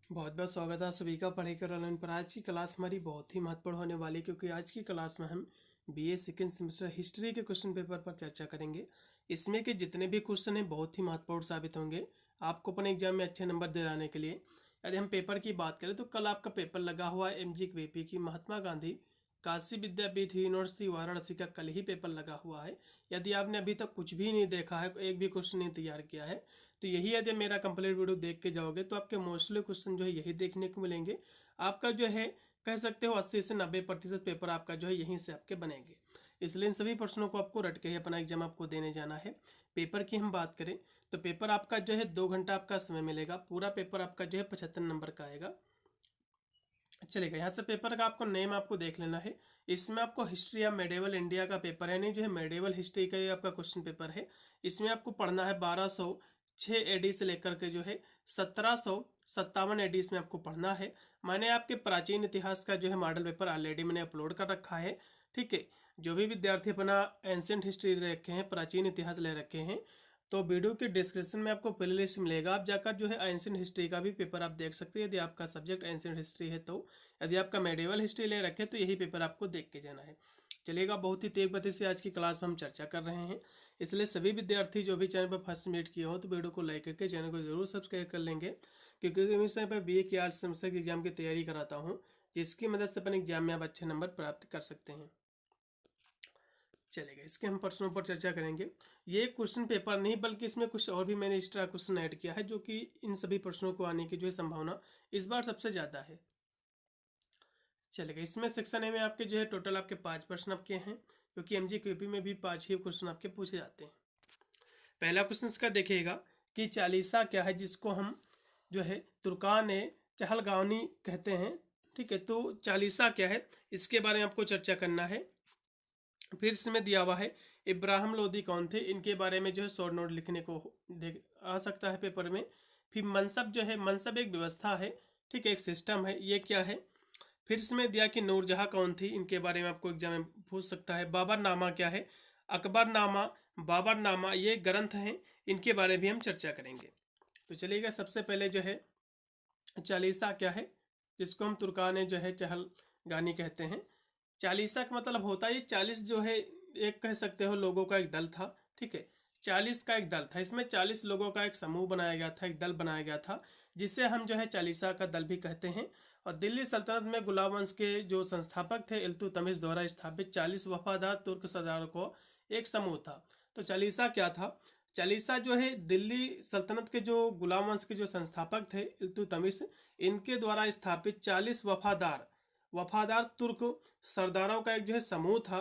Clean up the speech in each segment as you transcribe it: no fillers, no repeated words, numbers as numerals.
बहुत बहुत स्वागत है सभी का पढ़ेकर ऑनलाइन पर। आज की क्लास हमारी बहुत ही महत्वपूर्ण होने वाली है क्योंकि आज की क्लास में हम बीए सेकेंड सेमेस्टर हिस्ट्री के क्वेश्चन पेपर पर चर्चा करेंगे। इसमें के जितने भी क्वेश्चन हैं बहुत ही महत्वपूर्ण साबित होंगे आपको अपने एग्जाम में अच्छे नंबर दिलाने के लिए। यदि हम पेपर की बात करें तो कल आपका पेपर लगा हुआ है एमजीवीपी की महात्मा गांधी काशी विद्यापीठ यूनिवर्सिटी वाराणसी का कल ही पेपर लगा हुआ है। यदि आपने अभी तक कुछ भी नहीं देखा है, एक भी क्वेश्चन नहीं तैयार किया है, तो यही यदि मेरा कंप्लीट वीडियो देख के जाओगे तो आपके मोस्टली क्वेश्चन जो है यही देखने को मिलेंगे। आपका जो है कह सकते हो 80 से 90% पेपर आपका जो है यहीं से आपके बनेंगे। इसलिए इन सभी प्रश्नों को आपको रट के ही अपना एग्जाम आपको देने जाना है। पेपर की हम बात करें तो पेपर आपका जो है 2 घंटा आपका समय मिलेगा। पूरा पेपर आपका जो है 75 नंबर का आएगा। चलेगा, यहाँ से पेपर का आपको नेम आपको देख लेना है। इसमें आपको हिस्ट्री या मेडिवल इंडिया का पेपर है, नहीं जो है मेडिवल हिस्ट्री का ये आपका क्वेश्चन पेपर है। इसमें आपको पढ़ना है 1206 एडी से लेकर के जो है 1757 एडी में आपको पढ़ना है। मैंने आपके प्राचीन इतिहास का जो है मॉडल पेपर ऑलरेडी मैंने अपलोड कर रखा है। ठीक है, जो भी विद्यार्थी अपना एंशिएंट हिस्ट्री ले रखे हैं, प्राचीन इतिहास ले रखे हैं, तो वीडियो के डिस्क्रिप्शन में आपको प्ले लिस्ट मिलेगा। आप जाकर जो है एंशिएंट हिस्ट्री का भी पेपर आप देख सकते हैं यदि आपका सब्जेक्ट एंशिएंट हिस्ट्री है तो। यदि आपका मेडिवल हिस्ट्री ले रखे तो यही पेपर आपको देख के जाना है। चलिएगा, बहुत ही तेज गति से आज की क्लास में हम चर्चा कर रहे हैं। इसलिए सभी विद्यार्थी जो भी चैनल पर फर्स्ट मीट किए हो तो वीडियो को लाइक करके चैनल को जरूर सब्सक्राइब कर लेंगे, क्योंकि मैं इस समय पर बीए की 8 सेमेस्टर के एग्जाम की तैयारी कराता हूँ, जिसकी मदद से अपने एग्जाम में आप अच्छे नंबर प्राप्त कर सकते हैं। चलेगा, इसके हम प्रश्नों पर चर्चा करेंगे। ये क्वेश्चन पेपर नहीं बल्कि इसमें कुछ और भी मैंने एक्स्ट्रा क्वेश्चन ऐड किया है, जो कि इन सभी प्रश्नों को आने की जो है संभावना इस बार सबसे ज़्यादा है। चलेगा, इसमें सेक्शन ए में आपके जो है टोटल आपके 5 प्रश्न आपके हैं, क्योंकि एमजीक्यूपी में भी 5 ही क्वेश्चन आपके पूछे जाते हैं। पहला क्वेश्चन इसका देखिएगा कि चालीसा क्या है, जिसको हम जो है तुर्कान चहलगावनी कहते हैं। ठीक है, तो चालीसा क्या है इसके बारे में आपको चर्चा करना है। फिर इसमें दिया हुआ है इब्राहिम लोदी कौन थे, इनके बारे में जो है शॉर्ट नोट लिखने को देख आ सकता है पेपर में। फिर मनसब जो है, मनसब एक व्यवस्था है, ठीक है, एक सिस्टम है, ये क्या है। फिर इसमें दिया कि नूरजहाँ कौन थी, इनके बारे में आपको एग्जाम में पूछ सकता है। बाबरनामा क्या है, अकबरनामा, बाबरनामा, ये ग्रंथ हैं, इनके बारे में भी हम चर्चा करेंगे। तो चलिएगा, सबसे पहले जो है चालीसा क्या है, जिसको हम तुर्कान जो है चहलगानी कहते हैं। चालीसा का मतलब होता है ये 40 जो है, एक कह सकते हो लोगों का एक दल था। ठीक है, 40 का एक दल था, इसमें 40 लोगों का एक समूह बनाया गया था, एक दल बनाया गया था, जिसे हम जो है चालीसा का दल भी कहते हैं। और दिल्ली सल्तनत में गुलाम वंश के जो संस्थापक थे इल्तुतमिश द्वारा स्थापित 40 वफादार तुर्क सरदारों को एक समूह था। तो चालीसा क्या था, चालीसा जो है दिल्ली सल्तनत के जो गुलाम वंश के जो संस्थापक थे इल्तुतमिश, इनके द्वारा स्थापित 40 वफादार तुर्क सरदारों का एक जो है समूह था।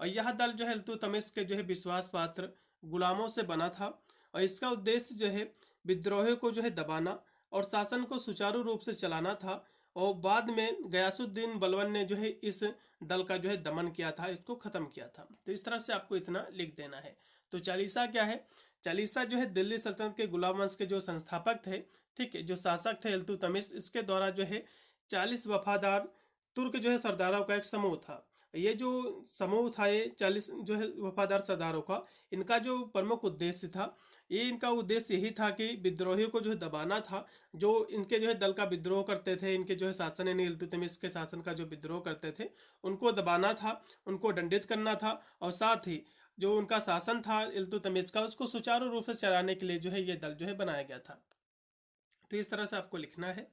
और यह दल जो है इल्तुतमिश के जो है विश्वास पात्र गुलामों से बना था। और इसका उद्देश्य जो है विद्रोहियों को जो है दबाना और शासन को सुचारू रूप से चलाना था। और बाद में गयासुद्दीन बलबन ने जो है इस दल का जो है दमन किया था, इसको ख़त्म किया था। तो इस तरह से आपको इतना लिख देना है। तो चालीसा क्या है, चालीसा जो है दिल्ली सल्तनत के गुलाम वंश के जो संस्थापक थे, ठीक है, जो शासक थे इल्तुतमिश, इसके द्वारा जो है 40 वफादार तुर्क जो है सरदारों का एक समूह था। ये जो समूह था, ये 40 जो है वफादार सरदारों का, इनका जो प्रमुख उद्देश्य था, ये इनका उद्देश्य यही था कि विद्रोहियों को जो है दबाना था। जो इनके जो है दल का विद्रोह करते थे, इनके जो है शासन यानी इल्तुतमिश के शासन का जो विद्रोह करते थे, उनको दबाना था, उनको दंडित करना था। और साथ ही जो उनका शासन था इल्तुतमिश का, उसको सुचारू रूप से चलाने के लिए जो है ये दल जो है बनाया गया था। तो इस तरह से आपको लिखना है।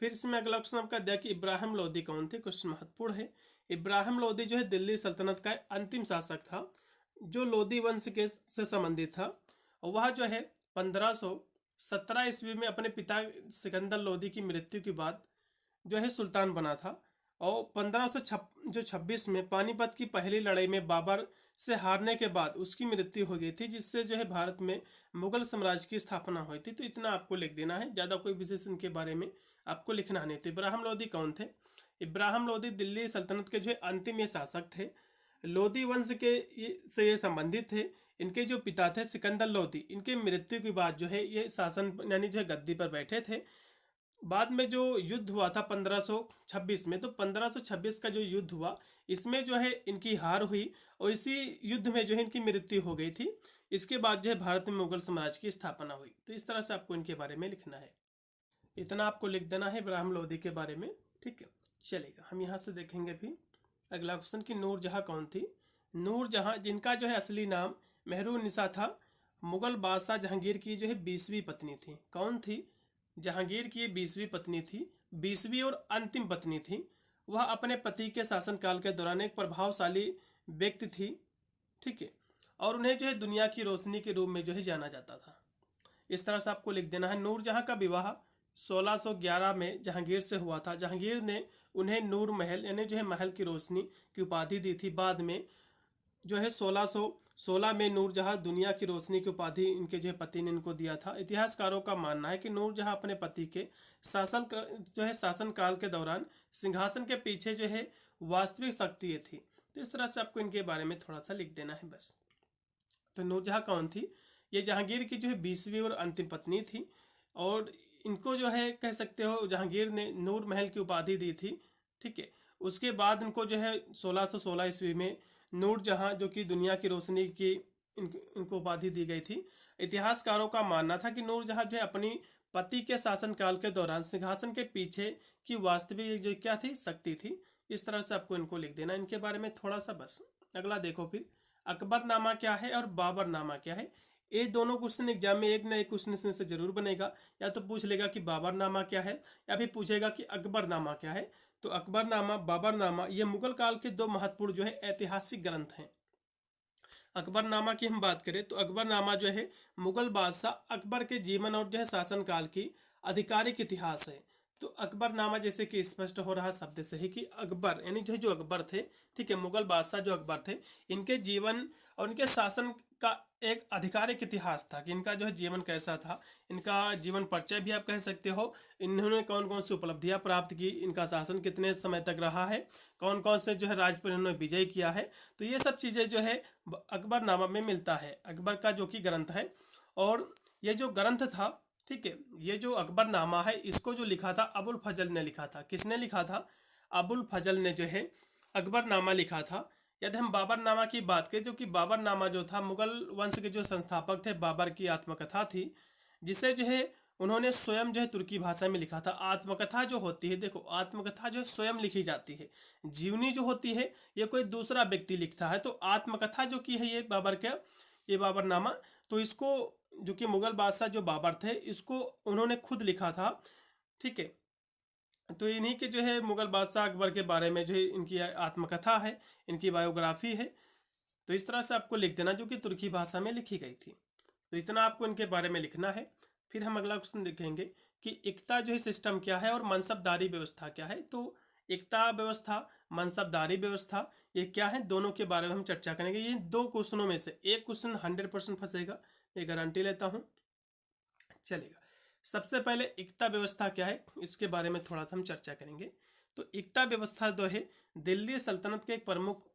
फिर इसमें अगला क्वेश्चन आपका दिया कि इब्राहिम लोदी कौन थे, क्वेश्चन महत्वपूर्ण है। इब्राहिम लोदी जो है दिल्ली सल्तनत का अंतिम शासक था, जो लोदी वंश के से संबंधित था। और वह जो है 1517 ईस्वी में अपने पिता सिकंदर लोदी की मृत्यु के बाद जो है सुल्तान बना था। और 1526 में पानीपत की पहली लड़ाई में बाबर से हारने के बाद उसकी मृत्यु हो गई थी, जिससे जो है भारत में मुगल साम्राज्य की स्थापना हुई थी। तो इतना आपको लिख देना है, ज़्यादा कोई विशेष इनके बारे में आपको लिखना नहीं। तो इब्राहिम लोदी कौन थे, इब्राहिम लोदी दिल्ली सल्तनत के जो है अंतिम ये शासक थे। लोदी वंश के से ये संबंधित थे। इनके जो पिता थे सिकंदर लोदी, इनके मृत्यु के बाद जो है ये शासन यानी जो है गद्दी पर बैठे थे। बाद में जो युद्ध हुआ था 1526 में, तो 1526 का जो युद्ध हुआ, इसमें जो है इनकी हार हुई और इसी युद्ध में जो है इनकी मृत्यु हो गई थी। इसके बाद जो है भारत में मुगल साम्राज्य की स्थापना हुई। तो इस तरह से आपको इनके बारे में लिखना है। इतना आपको लिख देना है इब्राहिम लोदी के बारे में। ठीक है, चलेगा। हम यहाँ से देखेंगे फिर अगला क्वेश्चन कि नूरजहाँ कौन थी। नूरजहाँ जिनका जो है असली नाम मेहरुन्निसा था, मुगल बादशाह जहांगीर की जो है 20वीं पत्नी थी। कौन थी? जहांगीर की 20वीं पत्नी थी, 20वीं और अंतिम पत्नी थी। वह अपने पति के शासनकाल के दौरान एक प्रभावशाली व्यक्ति थी। ठीक है, और उन्हें जो है दुनिया की रोशनी के रूप में जो है जाना जाता था। इस तरह से आपको लिख देना है। नूरजहाँ का विवाह 1611 में जहांगीर से हुआ था। जहांगीर ने उन्हें नूर महल यानी जो है महल की रोशनी की उपाधि दी थी। बाद में जो है 1616 में नूरजहाँ दुनिया की रोशनी की उपाधि इनके जो है पति ने इनको दिया था। इतिहासकारों का मानना है कि नूरजहाँ अपने पति के शासनकाल के दौरान सिंहासन के पीछे जो है वास्तविक शक्ति थी। तो इस तरह से आपको इनके बारे में थोड़ा सा लिख देना है बस। तो नूरजहाँ कौन थी? ये जहांगीर की जो है 20वीं और अंतिम पत्नी थी, और इनको जो है कह सकते हो जहांगीर ने नूर महल की उपाधि दी थी। ठीक है, उसके बाद इनको जो है 1616 ईस्वी में नूरजहाँ जो कि दुनिया की रोशनी की इनको उपाधि दी गई थी। इतिहासकारों का मानना था कि नूरजहाँ जो है अपनी पति के शासनकाल के दौरान सिंहासन के पीछे की वास्तविक जो क्या थी शक्ति थी। इस तरह से आपको इनको लिख देना इनके बारे में थोड़ा सा बस। अगला देखो फिर अकबरनामा क्या है और बाबरनामा क्या है। ये दोनों क्वेश्चन एग्जाम में एक ना एक क्वेश्चन इसमें से जरूर बनेगा। या तो पूछ लेगा कि बाबरनामा क्या है, या फिर पूछेगा कि अकबरनामा क्या है। तो अकबरनामा, बाबरनामा ये मुगल काल के दो महत्वपूर्ण जो है ऐतिहासिक ग्रंथ हैं। अकबरनामा की हम बात करें तो अकबरनामा जो है मुगल बादशाह अकबर के जीवन और जो है शासनकाल की आधिकारिक इतिहास है। तो अकबरनामा जैसे कि स्पष्ट हो रहा शब्द से ही कि अकबर यानी जो अकबर थे, ठीक है, मुगल बादशाह जो अकबर थे, इनके जीवन और इनके शासन का एक आधिकारिक इतिहास था कि इनका जो है जीवन कैसा था। इनका जीवन परिचय भी आप कह सकते हो। इन्होंने कौन कौन सी उपलब्धियां प्राप्त की, इनका शासन कितने समय तक रहा है, कौन कौन से जो है राज्य पर इन्होंने विजय किया है। तो ये सब चीज़ें जो है अकबरनामा में मिलता है, अकबर का जो कि ग्रंथ है। और ये जो ग्रंथ था, ठीक है, ये जो अकबरनामा है इसको जो लिखा था अबुल फजल ने लिखा था। किसने लिखा था? अबुल फजल ने जो है अकबरनामा लिखा था। यदि हम बाबरनामा की बात करें, जो कि बाबरनामा जो था मुगल वंश के जो संस्थापक थे बाबर की आत्मकथा थी, जिसे जो है उन्होंने स्वयं जो है तुर्की भाषा में लिखा था। आत्मकथा जो होती है, देखो आत्मकथा जो है स्वयं लिखी जाती है, जीवनी जो होती है ये कोई दूसरा व्यक्ति लिखता है। तो आत्मकथा जो की है ये बाबर का, ये बाबरनामा, तो इसको जो कि मुगल बादशाह जो बाबर थे इसको उन्होंने खुद लिखा था। ठीक है, तो इन्हीं के जो है मुगल बादशाह अकबर के बारे में जो है इनकी आत्मकथा है, इनकी बायोग्राफी है। तो इस तरह से आपको लिख देना जो कि तुर्की भाषा में लिखी गई थी। तो इतना आपको इनके बारे में लिखना है। फिर हम अगला क्वेश्चन देखेंगे कि इक्ता जो है सिस्टम क्या है और मनसबदारी व्यवस्था क्या है। तो इक्ता व्यवस्था, मनसबदारी व्यवस्था ये क्या है, दोनों के बारे में हम चर्चा करेंगे। ये दो क्वेश्चनों में से एक क्वेश्चन 100% फंसेगा, ये गारंटी लेता हूँ। चलेगा, सबसे पहले इक्ता व्यवस्था क्या है इसके बारे में थोड़ा सा हम चर्चा करेंगे। तो इक्ता व्यवस्था जो है दिल्ली सल्तनत के एक प्रमुख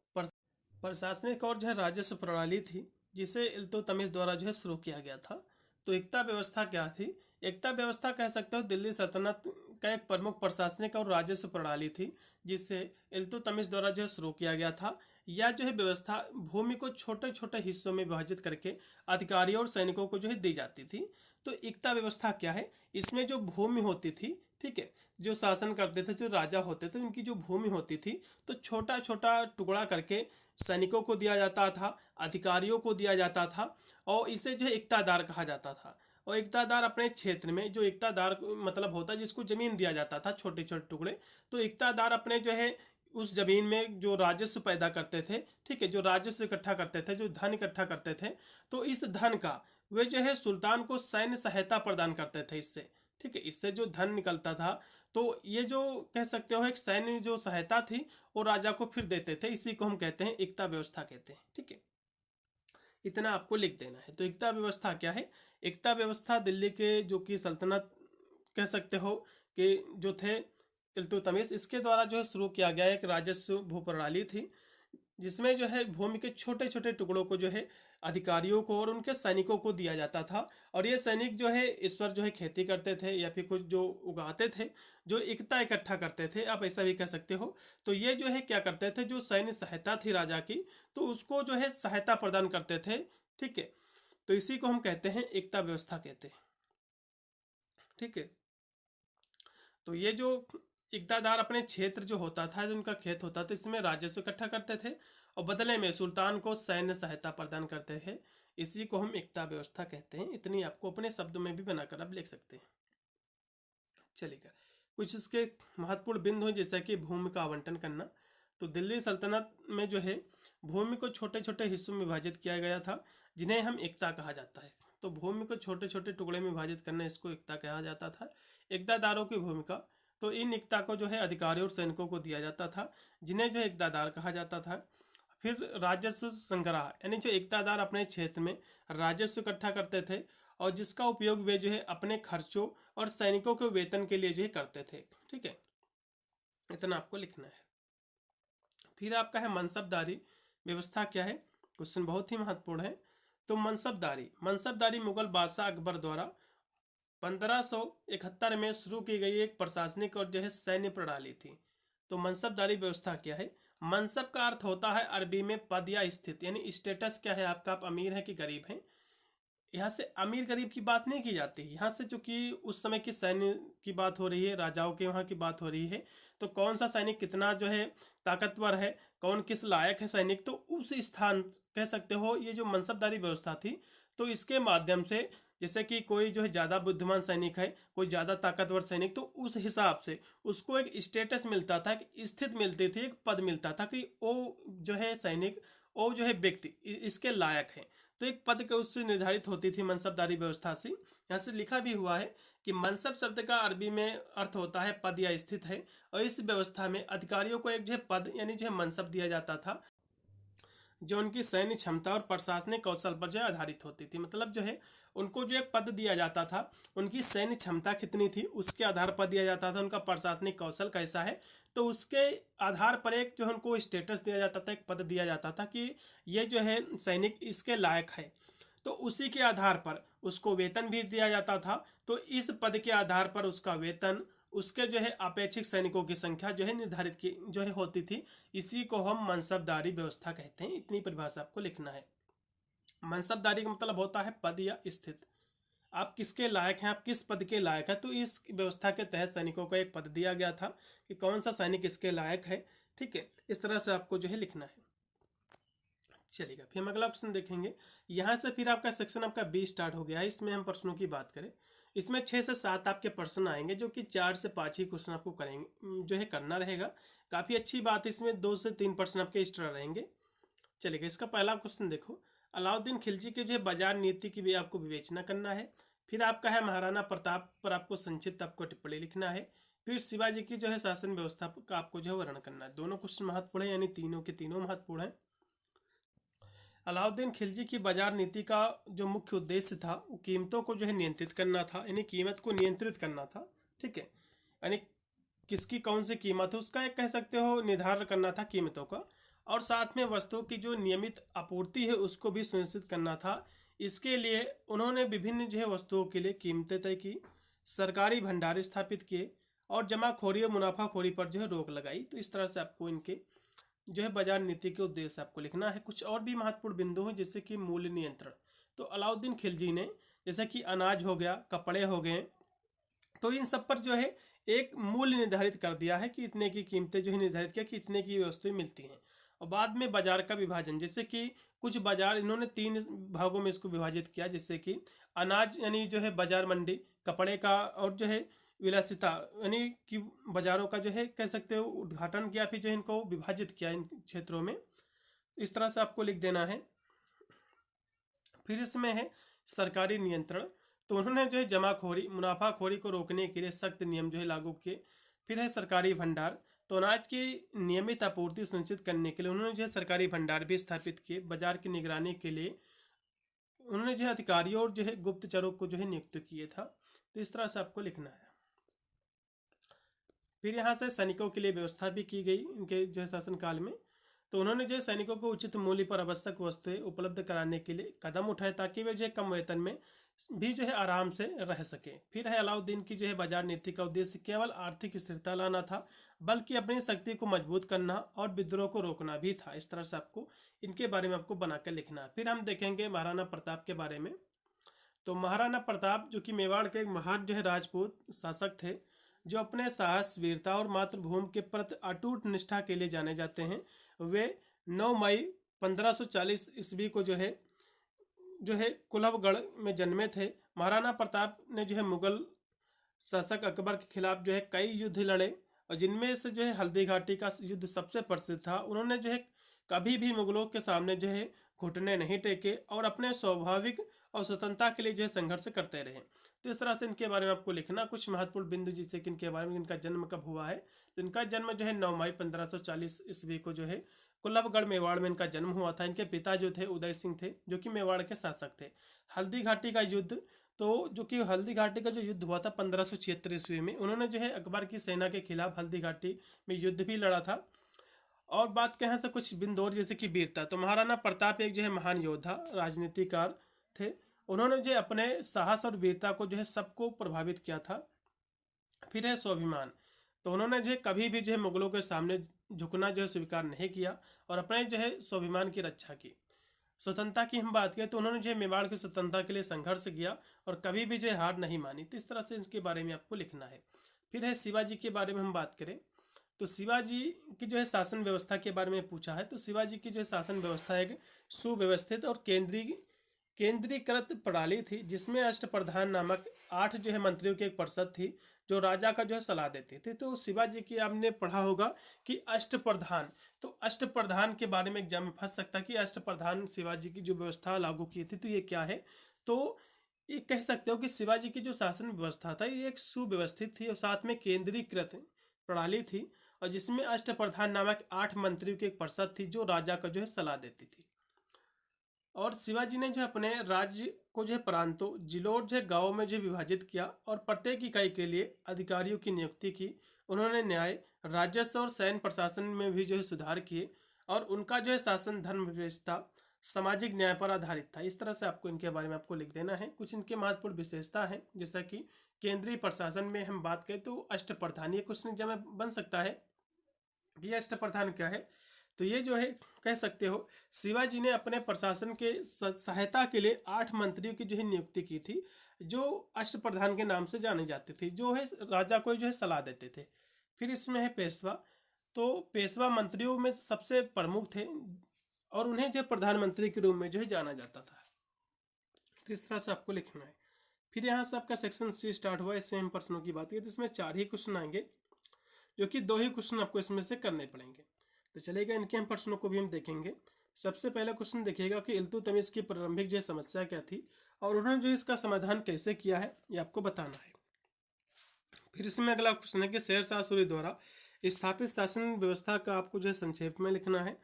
प्रशासनिक और जो है राजस्व प्रणाली थी, जिसे इल्तुतमिश द्वारा जो है शुरू किया गया था। तो इक्ता व्यवस्था क्या थी? इक्ता व्यवस्था कह सकते हो दिल्ली सल्तनत का एक प्रमुख प्रशासनिक और राजस्व प्रणाली थी, जिसे इल्तुतमिश द्वारा जो है शुरू किया गया था। यह जो है व्यवस्था भूमि को छोटे छोटे हिस्सों में विभाजित करके अधिकारियों और सैनिकों को जो है दी जाती थी। तो इक्ता व्यवस्था क्या है? इसमें जो भूमि होती थी, ठीक है, जो शासन करते थे, जो राजा होते थे, उनकी जो भूमि होती थी, तो छोटा छोटा टुकड़ा करके सैनिकों को दिया जाता था, अधिकारियों को दिया जाता था, और इसे जो है इक्तादार कहा जाता था। और इक्तादार अपने क्षेत्र में, जो इक्तादार मतलब होता है जिसको जमीन दिया जाता था छोटे छोटे टुकड़े, तो इक्तादार अपने जो है उस जमीन में जो राजस्व पैदा करते थे, ठीक है, जो राजस्व इकट्ठा करते थे, जो धन इकट्ठा करते थे, तो इस धन का वे जो है सुल्तान को सैन्य सहायता प्रदान करते थे इससे। ठीक है, इससे जो धन निकलता था, तो ये जो कह सकते हो एक सैन्य जो सहायता थी वो राजा को फिर देते थे। इसी को हम कहते हैं इक्ता व्यवस्था कहते हैं। ठीक है, इतना आपको लिख देना है। तो इक्ता व्यवस्था क्या है? इक्ता व्यवस्था दिल्ली के जो कि सल्तनत कह सकते हो कि जो थे इल्तुतमिश, इसके द्वारा जो है शुरू किया गया एक राजस्व भू प्रणाली थी, जिसमें जो है भूमि के छोटे छोटे टुकड़ों को जो है अधिकारियों को और उनके सैनिकों को दिया जाता था। और ये सैनिक जो है इस पर जो है खेती करते थे या फिर कुछ जो उगाते थे, जो इकता इकट्ठा करते थे, आप ऐसा भी कह सकते हो। तो ये जो है क्या करते थे, जो सैन्य सहायता थी राजा की, तो उसको जो है सहायता प्रदान करते थे। ठीक है, तो इसी को हम कहते हैं एकता व्यवस्था कहते हैं। ठीक है, तो ये जो इक़्तादार अपने क्षेत्र जो होता था, जो उनका खेत होता था, इसमें राजस्व इकट्ठा करते थे और बदले में सुल्तान को सैन्य सहायता प्रदान करते थे। इसी को हम इक़्ता व्यवस्था कहते हैं। इतनी आपको अपने शब्दों में भी बनाकर आप लिख सकते हैं। चलिएगा, कुछ इसके महत्वपूर्ण बिंदु हैं, जैसा कि भूमि का आवंटन करना। तो दिल्ली सल्तनत में जो है भूमि को छोटे छोटे हिस्सों में विभाजित किया गया था, जिन्हें हम इक़्ता कहा जाता है। तो भूमि को छोटे छोटे टुकड़े में विभाजित करना, इसको इक़्ता कहा जाता था। इक़्तादारों की भूमिका, तो इन इक़्ता को जो है अधिकारियों और सैनिकों को दिया जाता था, जिन्हें जो है इक़्तादार कहा जाता था। फिर राजस्व संग्रह, यानी जो इक़्तादार अपने क्षेत्र में राजस्व इकट्ठा करते थे और जिसका उपयोग वे जो है अपने खर्चों और सैनिकों के वेतन के लिए जो है करते थे। ठीक है, इतना आपको लिखना है। फिर आपका है मनसबदारी व्यवस्था क्या है, क्वेश्चन बहुत ही महत्वपूर्ण है। तो मनसबदारी मुगल बादशाह अकबर द्वारा 1571 में शुरू की गई एक प्रशासनिक और जो है सैन्य प्रणाली थी। तो मनसबदारी व्यवस्था क्या है? मनसब का अर्थ होता है अरबी में पद या स्थिति, यानी स्टेटस क्या है आपका, आप अमीर हैं कि गरीब हैं। यहाँ से अमीर गरीब की बात नहीं की जाती। यहाँ से चूंकि उस समय की सैन्य की बात हो रही है, राजाओं के वहाँ की बात हो रही है, तो कौन सा सैनिक कितना जो है ताकतवर है, कौन किस लायक है सैनिक, तो उस स्थान कह सकते हो ये जो मनसबदारी व्यवस्था थी। तो इसके माध्यम से जैसे कि कोई जो है ज़्यादा बुद्धिमान सैनिक है, कोई ज़्यादा ताकतवर सैनिक, तो उस हिसाब से उसको एक स्टेटस मिलता था, एक स्थिति मिलती थी, एक पद मिलता था कि वो जो है सैनिक, वो जो है व्यक्ति इसके लायक है। तो एक पद के उससे निर्धारित होती थी मनसबदारी व्यवस्था से। यहाँ से लिखा भी हुआ है कि मनसब शब्द का अरबी में अर्थ होता है पद या स्थित है, और इस व्यवस्था में अधिकारियों को एक जो है पद यानी जो है मनसब दिया जाता था, जो उनकी सैन्य क्षमता और प्रशासनिक कौशल पर जो है आधारित होती थी। मतलब जो है उनको जो एक पद दिया जाता था, उनकी सैन्य क्षमता कितनी थी उसके आधार पर दिया जाता था, उनका प्रशासनिक कौशल कैसा है, तो उसके आधार पर एक जो उनको स्टेटस दिया जाता था, एक पद दिया जाता था कि ये जो है सैनिक इसके लायक है। तो उसी के आधार पर उसको वेतन भी दिया जाता था। तो इस पद के आधार पर उसका वेतन, उसके जो है अपेक्षित सैनिकों की संख्या जो है निर्धारित की जो है होती थी। इसी को हम मनसबदारी व्यवस्था कहते हैं। इतनी परिभाषा आपको लिखना है। मनसबदारी का मतलब होता है पद या स्थिति, आप किसके लायक हैं, आप किस पद के लायक हैं। तो इस व्यवस्था के तहत सैनिकों को एक पद दिया गया था कि कौन सा सैनिक इसके लायक है। ठीक है, इस तरह से आपको जो है लिखना है। चलिएगा, फिर हम अगला क्वेश्चन देखेंगे। यहाँ से फिर आपका सेक्शन आपका बी स्टार्ट हो गया है। इसमें हम प्रश्नों की बात करें, इसमें 6 से 7 आपके प्रश्न आएंगे, जो कि 4 से 5 ही क्वेश्चन आपको करेंगे जो है करना रहेगा। काफ़ी अच्छी बात है, इसमें 2 से 3 प्रश्न आपके एक्स्ट्रा रहेंगे। चलिएगा, इसका पहला क्वेश्चन देखो। अलाउद्दीन खिलजी के जो है बाजार नीति की भी आपको विवेचना करना है। फिर आपका है महाराणा प्रताप पर आपको संक्षिप्त आपको टिप्पणी लिखना है। फिर शिवाजी की जो है शासन व्यवस्था का आपको जो है वर्णन करना है। दोनों क्वेश्चन महत्वपूर्ण है, यानी तीनों के तीनों महत्वपूर्ण है। अलाउद्दीन खिलजी की बाजार नीति का जो मुख्य उद्देश्य था वो कीमतों को जो है नियंत्रित करना था, यानी कीमत को नियंत्रित करना था। ठीक है, यानी किसकी कौन सी कीमत है उसका एक कह सकते हो निर्धारण करना था कीमतों का, और साथ में वस्तुओं की जो नियमित आपूर्ति है उसको भी सुनिश्चित करना था। इसके लिए उन्होंने विभिन्न जो है वस्तुओं के लिए कीमतें तय की, सरकारी भंडार स्थापित किए और जमाखोरी और मुनाफाखोरी पर जो है रोक लगाई। तो इस तरह से आपको इनके जो है बाजार नीति के उद्देश्य आपको लिखना है। कुछ और भी महत्वपूर्ण बिंदु हैं, जैसे कि मूल्य नियंत्रण। तो अलाउद्दीन खिलजी ने जैसे कि अनाज हो गया, कपड़े हो गए, तो इन सब पर जो है एक मूल्य निर्धारित कर दिया है कि इतने की कीमतें जो है निर्धारित किया कि इतने की वस्तुएं मिलती हैं। और बाद में बाजार का विभाजन, जैसे कि कुछ बाजार इन्होंने 3 भागों में इसको विभाजित किया, जैसे कि अनाज यानी जो है बाजार मंडी, कपड़े का और जो है विलासिता यानी कि बाजारों का जो है कह सकते हो उद्घाटन किया, फिर जो इनको विभाजित किया इन क्षेत्रों में। इस तरह से आपको लिख देना है। फिर इसमें है सरकारी नियंत्रण। तो उन्होंने जो है जमाखोरी मुनाफाखोरी को रोकने के लिए सख्त नियम जो है लागू किए। फिर है सरकारी भंडार। तो अनाज की नियमित आपूर्ति सुनिश्चित करने के लिए उन्होंने जो है सरकारी भंडार भी स्थापित किए। बाजार की निगरानी के लिए उन्होंने जो है अधिकारियों और जो है गुप्तचरों को जो है नियुक्त किए था। तो इस तरह से आपको लिखना है। फिर यहाँ से सैनिकों के लिए व्यवस्था भी की गई इनके जो है शासनकाल में। तो उन्होंने जो है सैनिकों को उचित मूल्य पर आवश्यक वस्तुएं उपलब्ध कराने के लिए कदम उठाए, ताकि वे जो है कम वेतन में भी जो है आराम से रह सके। फिर है अलाउद्दीन की जो है बाजार नीति का उद्देश्य केवल आर्थिक स्थिरता लाना था, बल्कि अपनी शक्ति को मजबूत करना और विद्रोह को रोकना भी था। इस तरह से आपको इनके बारे में आपको बनाकर लिखना है। फिर हम देखेंगे महाराणा प्रताप के बारे में। तो महाराणा प्रताप जो कि मेवाड़ के एक महान जो है राजपूत शासक थे, जो अपने साहस, वीरता और मातृभूमि के प्रति अटूट निष्ठा के लिए जाने जाते हैं, वे 9 मई 1540 ईस्वी को जो है कुलभगढ़ में जन्मे थे। महाराणा प्रताप ने जो है मुगल शासक अकबर के खिलाफ जो है कई युद्ध लड़े, और जिनमें से जो है हल्दी घाटी का युद्ध सबसे प्रसिद्ध था। उन्होंने जो है कभी भी मुगलों के सामने जो है घुटने नहीं टेके और अपने स्वाभाविक और स्वतंत्रता के लिए जो है संघर्ष करते रहे। तो इस तरह से इनके बारे में आपको लिखना कुछ महत्वपूर्ण बिंदु, जिससे कि इनके बारे में, इनका जन्म कब हुआ है। तो इनका जन्म जो है 9 मई 1540 ईस्वी को जो है कुल्लभगढ़ मेवाड़ में इनका जन्म हुआ था। इनके पिता जो थे उदय सिंह थे, जो कि मेवाड़ के शासक थे। हल्दी घाटी का युद्ध, तो जो कि हल्दी घाटी का जो युद्ध हुआ था 1576 ईस्वी में, उन्होंने जो है अकबर की सेना के खिलाफ हल्दी घाटी में युद्ध भी लड़ा था। और बात कहें से कुछ बिंदु और, जैसे कि वीरता, तो महाराणा प्रताप एक जो है महान योद्धा, राजनीतिकार थे। उन्होंने जो अपने साहस और वीरता को जो है सबको प्रभावित किया था। फिर है स्वाभिमान, तो उन्होंने जो है कभी भी जो है मुगलों के सामने झुकना जो है स्वीकार नहीं किया और अपने जो है स्वाभिमान की रक्षा की। स्वतंत्रता की हम बात करें तो उन्होंने जो है मेवाड़ की स्वतंत्रता के लिए संघर्ष किया और कभी भी जो है हार नहीं मानी। तो इस तरह से इसके बारे में आपको लिखना है। फिर है शिवाजी के बारे में हम बात करें तो शिवाजी की जो है शासन व्यवस्था के बारे में पूछा है। तो शिवाजी की जो है शासन व्यवस्था एक सुव्यवस्थित और केंद्रीकृत प्रणाली थी, जिसमें अष्टप्रधान नामक 8 जो है मंत्रियों की एक परिषद थी, जो राजा का जो है सलाह देती थी। तो शिवाजी की आपने पढ़ा होगा कि अष्टप्रधान, तो अष्टप्रधान के बारे में एग्जाम में फंस सकता है कि अष्टप्रधान शिवाजी की जो व्यवस्था लागू की थी तो ये क्या है। तो ये कह सकते हो कि शिवाजी की जो शासन व्यवस्था था ये एक सुव्यवस्थित थी और साथ में केंद्रीकृत प्रणाली थी, और जिसमें अष्टप्रधान नामक 8 मंत्रियों की एक परिषद थी जो राजा का जो है सलाह देती थी। और शिवाजी ने जो अपने राज्य को जो है प्रांतों, जिलों और जो है गाँवों में जो विभाजित किया और प्रत्येक इकाई के लिए अधिकारियों की नियुक्ति की। उन्होंने न्याय, राजस्व और सैन्य प्रशासन में भी जो है सुधार किए, और उनका जो है शासन धर्म व्यवस्था सामाजिक न्याय पर आधारित था। इस तरह से आपको इनके बारे में आपको लिख देना है। कुछ इनके महत्वपूर्ण विशेषता है, जैसा कि केंद्रीय प्रशासन में हम बात करें तो अष्टप्रधान, ये क्वेश्चन जब बन सकता है कि अष्टप्रधान क्या है। तो ये जो है कह सकते हो शिवाजी ने अपने प्रशासन के सहायता के लिए 8 मंत्रियों की जो है नियुक्ति की थी, जो अष्टप्रधान के नाम से जाने जाते थे, जो है राजा को जो है सलाह देते थे। फिर इसमें है पेशवा, तो पेशवा मंत्रियों में सबसे प्रमुख थे और उन्हें जो प्रधानमंत्री के रूप में जो है जाना जाता था। तो इस तरह से आपको लिखना है। फिर यहाँ से आपका सेक्शन सी स्टार्ट हुआ। इससे हम प्रश्नों की बात करें तो इसमें 4 ही क्वेश्चन आएंगे, जो कि 2 ही क्वेश्चन आपको इसमें से करने पड़ेंगे। तो चलेगा, इनके हम प्रश्नों को भी हम देखेंगे। सबसे पहला क्वेश्चन देखिएगा कि इल्तुतमिश की प्रारंभिक जो समस्या क्या थी और उन्होंने जो इसका समाधान कैसे किया है, ये आपको बताना है। फिर इसमें अगला क्वेश्चन है कि शेर शाह सूरी द्वारा स्थापित शासन व्यवस्था का आपको जो है संक्षेप में लिखना है।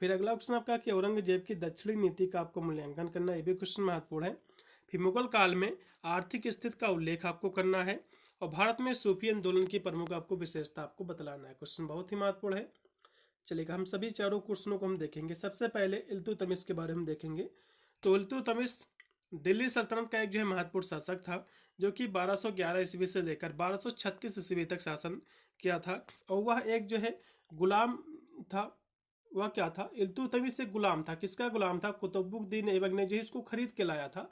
फिर अगला क्वेश्चन आपका कि औरंगजेब की दक्षिणी नीति का आपको मूल्यांकन करना है, ये भी क्वेश्चन महत्वपूर्ण है। फिर मुगल काल में आर्थिक स्थिति का उल्लेख आपको करना है, और भारत में सूफी आंदोलन की प्रमुख आपको विशेषता आपको बतलाना है। क्वेश्चन बहुत ही महत्वपूर्ण है। चलेगा, हम सभी 4 क्वेश्चनों को हम देखेंगे। सबसे पहले इल्तुतमिश के बारे में देखेंगे। तो इल्तुतमिश दिल्ली सल्तनत का एक जो है महत्वपूर्ण शासक था, जो कि 1211 ईस्वी से लेकर 1236 ईस्वी तक शासन किया था, और वह एक जो है गुलाम था। वह क्या था? इल्तुतमिश एक गुलाम था। किसका गुलाम था? कुतुबुद्दीन ऐबक ने जो है इसको खरीद के लाया था,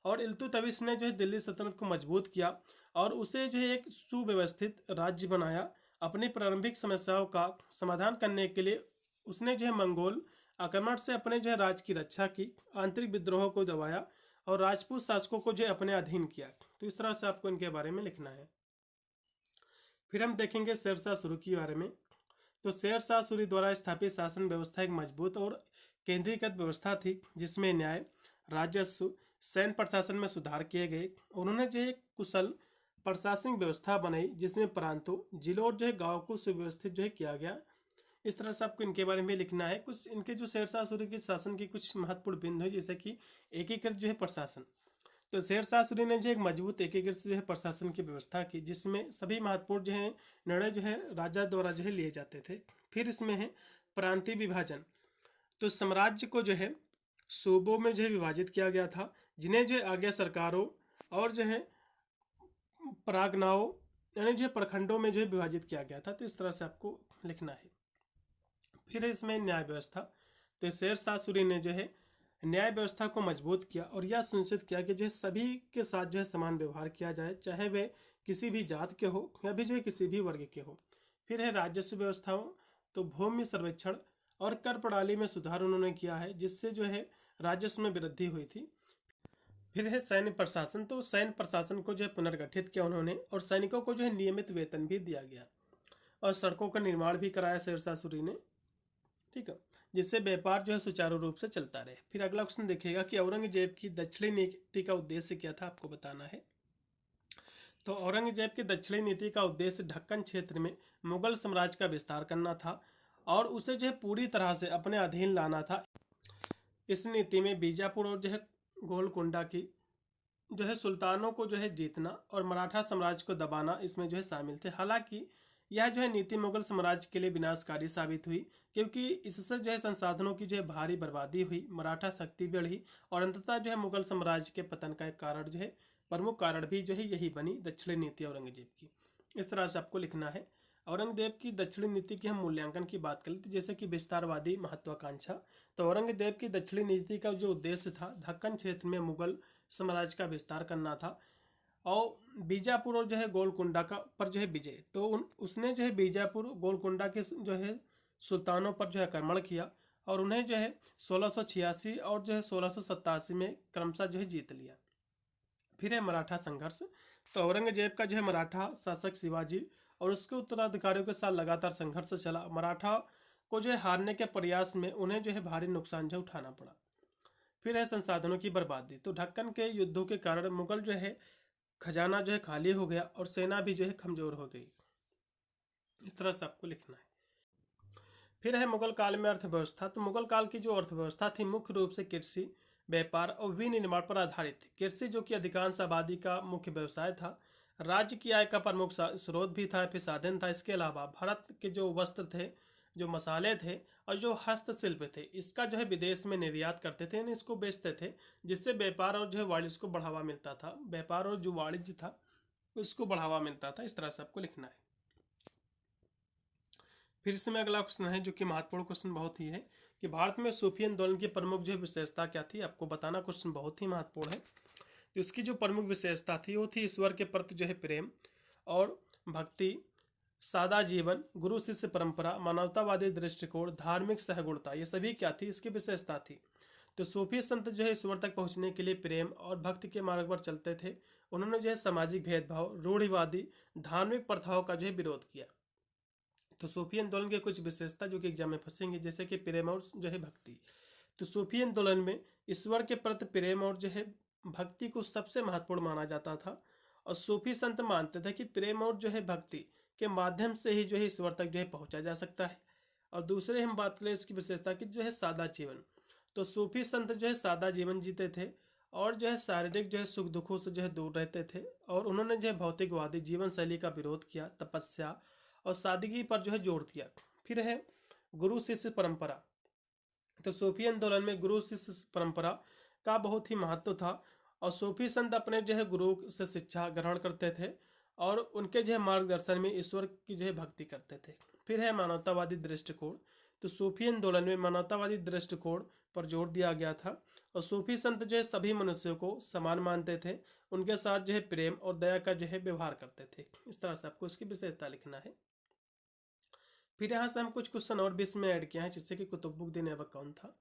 और इल्तुतमिश ने जो है दिल्ली सल्तनत को मजबूत किया और उसे जो है एक सुव्यवस्थित राज्य बनाया। अपनी प्रारंभिक समस्याओं का समाधान करने के लिए उसने जो है मंगोल आक्रमण से अपने जो है राज्य की रक्षा की, आंतरिक विद्रोह को दबाया और राजपूत शासकों को जो है अपने अधीन किया। तो इस तरह से आपको इनके बारे में लिखना है। फिर हम देखेंगे शेर शाह सूरी के बारे में। तो शेर शाह सूरी द्वारा स्थापित शासन व्यवस्था एक मजबूत और केंद्रीकृत व्यवस्था थी, जिसमें न्याय, राजस्व, सैन्य प्रशासन में सुधार किए गए। उन्होंने जो है कुशल प्रशासनिक व्यवस्था बनाई, जिसमें प्रांतों, जिलों और जो है गाँव को सुव्यवस्थित जो है किया गया। इस तरह से आपको इनके बारे में लिखना है। कुछ इनके जो शेर शाह सूरी के शासन की कुछ महत्वपूर्ण बिंदु है, जैसे कि एकीकृत जो है प्रशासन। तो शेर शाह सूरी ने जो एक मजबूत एकीकृत जो है प्रशासन की व्यवस्था की, जिसमें सभी महत्वपूर्ण जो है निर्णय जो है राजा द्वारा जो है लिए जाते थे। फिर इसमें है प्रांतीय विभाजन। तो साम्राज्य को जो है सूबों में जो है विभाजित किया गया था, जिन्हें जो है आज्ञा सरकारों और जो है परागनाओं यानी जो प्रखंडों में जो है विभाजित किया गया था। तो इस तरह से आपको लिखना है। फिर इसमें न्याय व्यवस्था। तो शेर शाह सूरी ने जो है न्याय व्यवस्था को मजबूत किया और यह सुनिश्चित किया कि जो है सभी के साथ जो है समान व्यवहार किया जाए, चाहे वे किसी भी जात के हो या भी जो है किसी भी वर्ग के हो। फिर है राजस्व व्यवस्थाओं, तो भूमि सर्वेक्षण और कर प्रणाली में सुधार उन्होंने किया है, जिससे जो है राजस्व में वृद्धि हुई थी। फिर है सैन्य प्रशासन, तो सैन्य प्रशासन को जो है पुनर्गठित किया उन्होंने, और सैनिकों को जो है नियमित वेतन भी दिया गया, और सड़कों का निर्माण भी कराया शेरशाह सूरी ने। ठीक है, जिससे व्यापार जो है सुचारू रूप से चलता रहे। फिर अगला क्वेश्चन देखिएगा कि औरंगजेब की दक्षिणी नीति का उद्देश्य क्या था, आपको बताना है। तो औरंगजेब की दक्षिणी नीति का उद्देश्य ढक्कन क्षेत्र में मुगल साम्राज्य का विस्तार करना था और उसे जो है पूरी तरह से अपने अधीन लाना था। इस नीति में बीजापुर और जो है गोलकुंडा की जो है सुल्तानों को जो है जीतना और मराठा साम्राज्य को दबाना इसमें जो है शामिल थे। हालांकि यह जो है नीति मुगल साम्राज्य के लिए विनाशकारी साबित हुई, क्योंकि इससे जो है संसाधनों की जो है भारी बर्बादी हुई, मराठा शक्ति बढ़ी और अंततः जो है मुगल साम्राज्य के पतन का एक कारण जो है, प्रमुख कारण भी जो है यही बनी दक्षिणी नीति औरंगजेब की। इस तरह से आपको लिखना है। औरंगजेब की दक्षिणी नीति की हम मूल्यांकन की बात करें तो जैसे कि विस्तारवादी महत्वाकांक्षा, तो औरंगजेब की दक्षिणी नीति का जो उद्देश्य था दक्कन क्षेत्र में मुगल साम्राज्य का विस्तार करना था और बीजापुर और जो है गोलकुंडा का पर जो है विजय, तो उसने जो है बीजापुर गोलकुंडा के जो है सुल्तानों पर जो है आक्रमण किया और उन्हें जो है 1686 और जो है 1687 में क्रमशः जो है जीत लिया। फिर है मराठा संघर्ष, तो औरंगजेब का जो है मराठा शासक शिवाजी और उसके उत्तराधिकारियों के साथ लगातार संघर्ष चला। मराठा को जो है हारने के प्रयास में उन्हें जो है भारी नुकसान जो उठाना पड़ा। फिर है संसाधनों की बर्बादी, तो ढक्कन के युद्धों के कारण मुगल जो है खजाना जो है खाली हो गया और सेना भी जो है कमजोर हो गई। इस तरह से आपको लिखना है। फिर है मुगल काल में अर्थव्यवस्था, तो मुगल काल की जो अर्थव्यवस्था थी मुख्य रूप से कृषि, व्यापार और विनिर्माण पर आधारित थी। कृषि जो कि अधिकांश आबादी का मुख्य व्यवसाय था, राज्य की आय का प्रमुख स्रोत भी था, फिर साधन था। इसके अलावा भारत के जो वस्त्र थे, जो मसाले थे और जो हस्तशिल्प थे, इसका जो है विदेश में निर्यात करते थे, यानी इसको बेचते थे, जिससे व्यापार और जो है वाणिज्य को बढ़ावा मिलता था। व्यापार और जो वाणिज्य था उसको बढ़ावा मिलता था। इस तरह से आपको लिखना है। फिर इसमें अगला क्वेश्चन है जो कि महत्वपूर्ण क्वेश्चन बहुत ही है कि भारत में सूफी आंदोलन की प्रमुख जो है विशेषता क्या थी, आपको बताना। क्वेश्चन बहुत ही महत्वपूर्ण है। तो इसकी जो प्रमुख विशेषता थी वो थी ईश्वर के प्रति जो है प्रेम और भक्ति, सादा जीवन, गुरु शिष्य परंपरा, मानवतावादी दृष्टिकोण, धार्मिक सहगुणता, ये सभी क्या थी, इसकी विशेषता थी। तो सूफी संत जो है ईश्वर तक पहुंचने के लिए प्रेम और भक्ति के मार्ग पर चलते थे। उन्होंने जो है सामाजिक भेदभाव, रूढ़िवादी धार्मिक प्रथाओं का जो है विरोध किया। तो सूफी आंदोलन की कुछ विशेषता जो कि एग्जाम में फंसेंगे, जैसे कि प्रेम और जो है भक्ति। तो सूफी आंदोलन में ईश्वर के प्रति प्रेम और जो है भक्ति को सबसे महत्वपूर्ण माना जाता था और सूफी संत मानते थे कि प्रेम और जो है भक्ति के माध्यम से ही जो है ईश्वर तक जो है पहुंचा जा सकता है। और दूसरे हम बात करें इसकी विशेषता की जो है सादा जीवन, तो सूफी संत जो है सादा जीवन जीते थे और जो है शारीरिक जो है सुख दुखों से जो है दूर रहते थे और उन्होंने जो है भौतिकवादी जीवन शैली का विरोध किया, तपस्या और सादगी पर जो है जोर दिया। फिर है गुरु शिष्य परंपरा, तो सूफी आंदोलन में गुरु शिष्य परंपरा का बहुत ही महत्व था और सूफी संत अपने जो है गुरु से शिक्षा ग्रहण करते थे और उनके जो है मार्गदर्शन में ईश्वर की जो है भक्ति करते थे। फिर है मानवतावादी दृष्टिकोण, तो सूफी आंदोलन में मानवतावादी दृष्टिकोण पर जोर दिया गया था और सूफी संत जो है सभी मनुष्यों को समान मानते थे, उनके साथ जो है प्रेम और दया का जो है व्यवहार करते थे। इस तरह से आपको इसकी विशेषता लिखना है। फिर यहाँ से हम कुछ क्वेश्चन और भी इसमें ऐड किया है, जिससे कि कुतुबुद्दीन ऐबक कौन था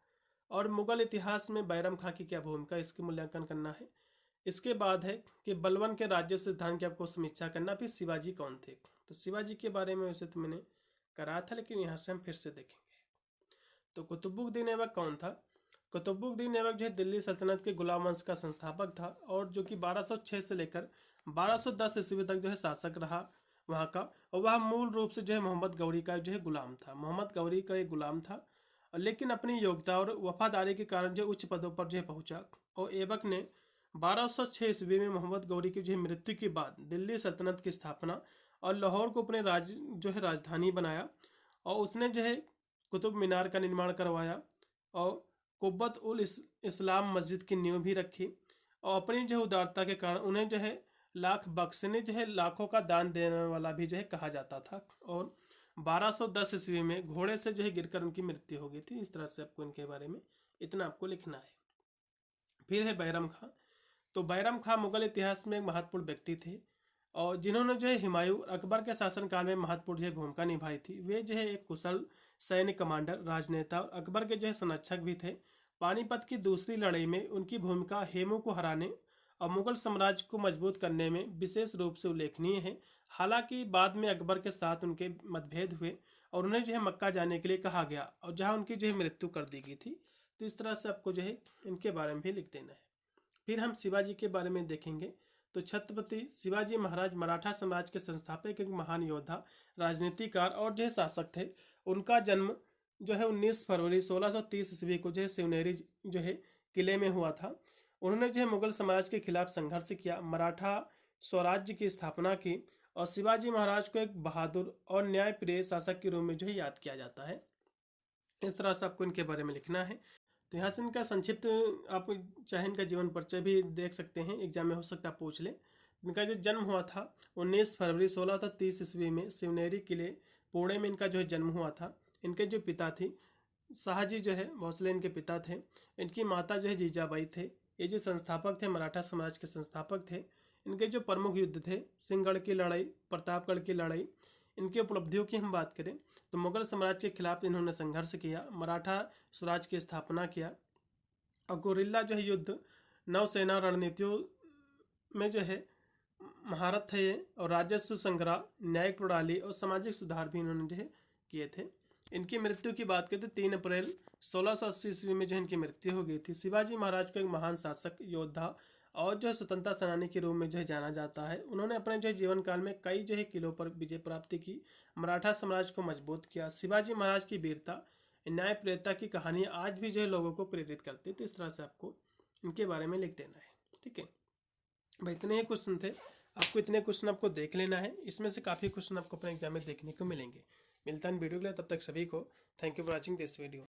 और मुगल इतिहास में बैरम खां की क्या भूमिका, इसकी मूल्यांकन करना है। इसके बाद है कि बलवन के राज्य सिद्धांत की आपको समीक्षा करना। फिर शिवाजी कौन थे, तो शिवाजी के बारे में वैसे तो मैंने करा था, लेकिन यहाँ से हम फिर से देखेंगे। तो कुतुबुद्दीन ऐबक कौन था। कुतुबुद्दीन ऐबक जो है दिल्ली सल्तनत के गुलाम वंश का संस्थापक था और जो कि 1206 से लेकर 1210 ईस्वी तक जो है शासक रहा वहाँ का, और वह मूल रूप से जो है मोहम्मद गौरी का जो है गुलाम था। मोहम्मद गौरी का एक गुलाम था, लेकिन अपनी योग्यता और वफादारी के कारण जो उच्च पदों पर जो है पहुंचा। और ऐबक ने 1206 ईस्वी में मोहम्मद गौरी की जो है मृत्यु के बाद दिल्ली सल्तनत की स्थापना और लाहौर को अपने जो है राजधानी बनाया और उसने जो है कुतुब मीनार का निर्माण करवाया और कुब्बत उल इस्लाम मस्जिद की नींव भी रखी और अपनी जो उदारता के कारण उन्हें जो है लाख बख्शने जो है लाखों का दान देने वाला भी जो है कहा जाता था। और 1210 ईस्वी में घोड़े से जो है गिरकर उनकी मृत्यु हो गई थी। इस तरह से आपको इनके बारे में इतना आपको लिखना है। फिर है बैरम खां, तो बैरम खां मुगल इतिहास में एक महत्वपूर्ण व्यक्ति थे और जिन्होंने जो है हुमायूं और अकबर के शासनकाल में महत्वपूर्ण जो है भूमिका निभाई थी। वे जो है एक कुशल सैन्य कमांडर, राजनेता और अकबर के जो है संरक्षक भी थे। पानीपत की दूसरी लड़ाई में उनकी भूमिका हेमू को हराने और मुगल साम्राज्य को मजबूत करने में विशेष रूप से उल्लेखनीय है। हालांकि बाद में अकबर के साथ उनके मतभेद हुए और उन्हें जो है मक्का जाने के लिए कहा गया और जहां उनकी जो है मृत्यु कर दी गई थी। तो इस तरह से आपको जो है इनके बारे में भी लिख देना है। फिर हम शिवाजी के बारे में देखेंगे। तो छत्रपति शिवाजी महाराज मराठा साम्राज्य के संस्थापक, एक महान योद्धा, राजनीतिकार और जो है शासक थे। उनका जन्म जो है 19 फरवरी 1630 ईस्वी को जो है शिवनेरी जो है किले में हुआ था। उन्होंने जो है मुगल साम्राज्य के खिलाफ संघर्ष किया, मराठा स्वराज्य की स्थापना की और शिवाजी महाराज को एक बहादुर और न्यायप्रिय शासक के रूप में जो है याद किया जाता है। इस तरह से आपको इनके बारे में लिखना है। तो यहाँ से इनका संक्षिप्त आप चाहे इनका जीवन परिचय भी देख सकते हैं, एग्जाम में हो सकता है पूछ ले। इनका जो जन्म हुआ था 19 फरवरी 1630 ईस्वी में शिवनेरी किले पुणे में इनका जो है जन्म हुआ था। इनके जो पिता थे शाहजी जो है भोसले इनके पिता थे। इनकी माता जो है जीजाबाई थे। ये जो संस्थापक थे, मराठा साम्राज्य के संस्थापक थे। इनके जो प्रमुख युद्ध थे, सिंहगढ़ की लड़ाई, प्रतापगढ़ की लड़ाई। इनकी उपलब्धियों की हम बात करें तो मुगल साम्राज्य के खिलाफ इन्होंने संघर्ष किया, मराठा स्वराज की स्थापना किया और गोरिल्ला जो है युद्ध, नौसेना रणनीतियों में जो है महारत थे ये, और राजस्व संग्रह, न्यायिक प्रणाली और सामाजिक सुधार भी इन्होंने जो है किए थे। इनकी मृत्यु की बात करें तो 3 अप्रैल 1680 ईस्वी में जो इनकी मृत्यु हो गई थी। शिवाजी महाराज को एक महान शासक, योद्धा और जो है स्वतंत्रता सेनानी के रूप में जो है जाना जाता है। उन्होंने अपने जो है जीवन काल में कई जो है किलों पर विजय प्राप्ति की, मराठा साम्राज्य को मजबूत किया। शिवाजी महाराज की वीरता, न्यायप्रियता की कहानी आज भी जो है लोगों को प्रेरित करती है। तो इस तरह से आपको इनके बारे में लिख देना है। ठीक है भाई, इतने ही क्वेश्चन थे। आपको इतने क्वेश्चन आपको देख लेना है। इसमें से काफ़ी क्वेश्चन आपको अपने एग्जाम में देखने को मिलेंगे। मिलता है वीडियो के लिए, तब तक सभी को thank you for watching this video.